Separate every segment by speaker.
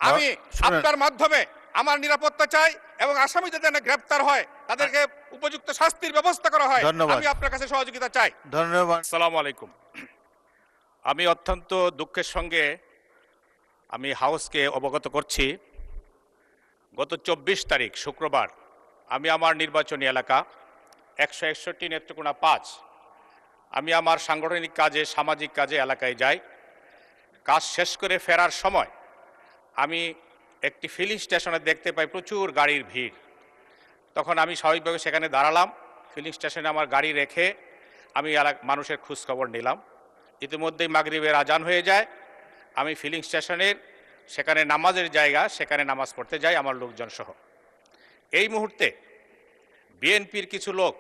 Speaker 1: আমি আপনার মাধ্যমে আমার নিরাপত্তা চাই এবং আসামিদের যেন গ্রেফতার হয়, তাদেরকে উপযুক্ত শাস্তির ব্যবস্থা করা হয়। আমি আপনার কাছে সহযোগিতা চাই।
Speaker 2: ধন্যবাদ।
Speaker 1: আসসালামু আলাইকুম। আমি অত্যন্ত দুঃখের সঙ্গে আমি হাউসকে অবগত করছি, গত 24 তারিখ শুক্রবার আমি আমার নির্বাচনী এলাকা 161 নেত্রকোনা 5 আমি আমার সাংগঠনিক কাজে, সামাজিক কাজে এলাকায় যাই। কাজ শেষ করে ফেরার সময় আমি একটি ফিলিং স্টেশনে দেখতে পাই প্রচুর গাড়ির ভিড়। তখন আমি স্বাভাবিকভাবে সেখানে দাঁড়ালাম। ফিলিং স্টেশনে আমার গাড়ি রেখে আমি মানুষের খোঁজখবর নিলাম। ইতিমধ্যেই মাগরিবের আজান হয়ে যায়। আমি ফিলিং স্টেশনের সেখানে নামাজের জায়গা, সেখানে নামাজ পড়তে যাই আমার লোকজন সহ। এই মুহূর্তে বিএনপির কিছু লোক,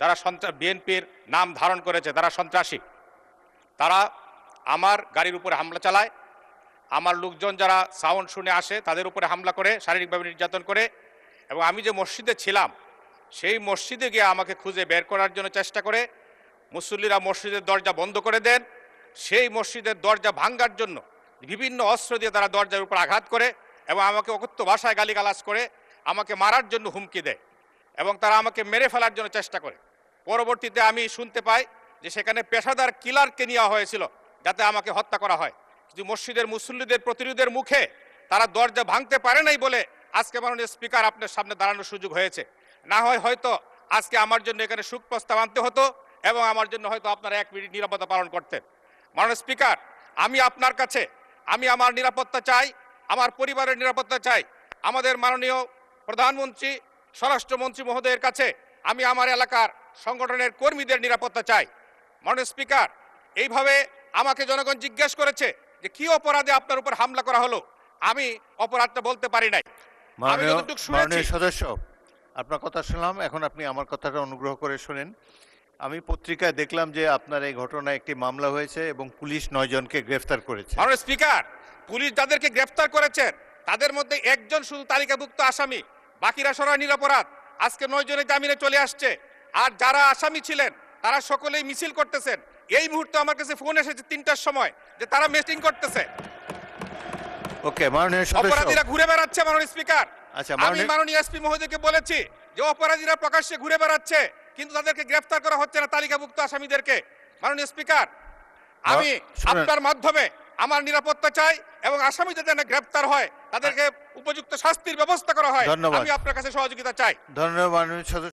Speaker 1: যারা বিএনপির নাম ধারণ করেছে, তারা সন্ত্রাসী, তারা আমার গাড়ির উপরে হামলা চালায়। আমার লোকজন যারা সাউন্ড শুনে আসে তাদের উপরে হামলা করে, শারীরিকভাবে নির্যাতন করে। এবং আমি যে মসজিদে ছিলাম সেই মসজিদে গিয়ে আমাকে খুঁজে বের করার জন্য চেষ্টা করে। মুসল্লিরা মসজিদের দরজা বন্ধ করে দেন। সেই মসজিদের দরজা ভাঙার জন্য বিভিন্ন অস্ত্র দিয়ে তারা দরজার উপর আঘাত করে এবং আমাকে অকথ্য ভাষায় গালিগালাজ করে আমাকে মারার জন্য হুমকি দেয় এবং তারা আমাকে মেরে ফেলার জন্য চেষ্টা করে। পরবর্তীতে আমি শুনতে পাই যে সেখানে পেশাদার কিলারকে নেওয়া হয়েছিল যাতে আমাকে হত্যা করা হয়। কিন্তু মসজিদের মুসল্লিদের প্রতিরোধের মুখে তারা দরজা ভাঙতে পারে নাই বলে আজকে মাননীয় স্পিকার আপনার সামনে দাঁড়ানোর সুযোগ হয়েছে। না হয় হয়তো আজকে আমার জন্য এখানে শোক প্রস্তাব আনতে হতো এবং আমার জন্য হয়তো আপনারা 1 মিনিট নিরাপত্তা পালন করতেন। মাননীয় স্পিকার, আমি আপনার কাছে আমার নিরাপত্তা চাই, আমার পরিবারের নিরাপত্তা চাই। আমাদের মাননীয় প্রধানমন্ত্রী, স্বরাষ্ট্রমন্ত্রী মহোদয়ের কাছে আমি আমার এলাকার সংগঠনের কর্মীদের নিরাপত্তা চাই। মাননীয় স্পিকার, এইভাবে আমাকে জনগণ জিজ্ঞেস করেছে যে কি অপরাধে আপনার উপর হামলা করা হলো। আমি অপরাধটা বলতে পারি নাই। আমি যতটুকু শুনেছি।
Speaker 2: সদস্য, আপনার কথা শুনলাম, এখন আপনি আমার কথাটা অনুগ্রহ করে শুনেন। আমি পত্রিকায় দেখলাম যে আপনার এই ঘটনায় একটি মামলা হয়েছে এবং পুলিশ 9 জনকে গ্রেফতার করেছে।
Speaker 1: মাননীয় স্পিকার, পুলিশ যাদেরকে গ্রেফতার করেছেন তাদের মধ্যে একজন শুধু তালিকাভুক্ত আসামি, বাকিরা সবাই নিরপরাধ। আজকে 9 জনের জামিনে চলে আসছে। আর যারা আসামি ছিলেন তারা সকলেই মিছিল করতেছেন। এই মুহূর্তে আমার কাছে ফোন এসেছে 3টার সময় যে তারা মিটিং করতেছে।
Speaker 2: ওকে, মাননীয় সদস্য,
Speaker 1: অপরাধীরা ঘুরে বেড়াচ্ছে। মাননীয় স্পিকার,
Speaker 2: আচ্ছা,
Speaker 1: আমি মাননীয় এসপি মহোদয়কে বলেছি যে অপরাধীরা প্রকাশ্যে ঘুরে বেড়াচ্ছে কিন্তু তাদেরকে গ্রেফতার করা হচ্ছে না, তালিকাভুক্ত আসামিদেরকে। মাননীয় স্পিকার, আমি আপনার মাধ্যমে আমার নিরাপত্তা চাই এবং আসামিদের যেন গ্রেফতার হয়, তাদেরকে উপযুক্ত শাস্তির ব্যবস্থা করা হয়। আমি আপনার কাছে সহযোগিতা চাই।
Speaker 2: ধন্যবাদ মাননীয় সদস্য।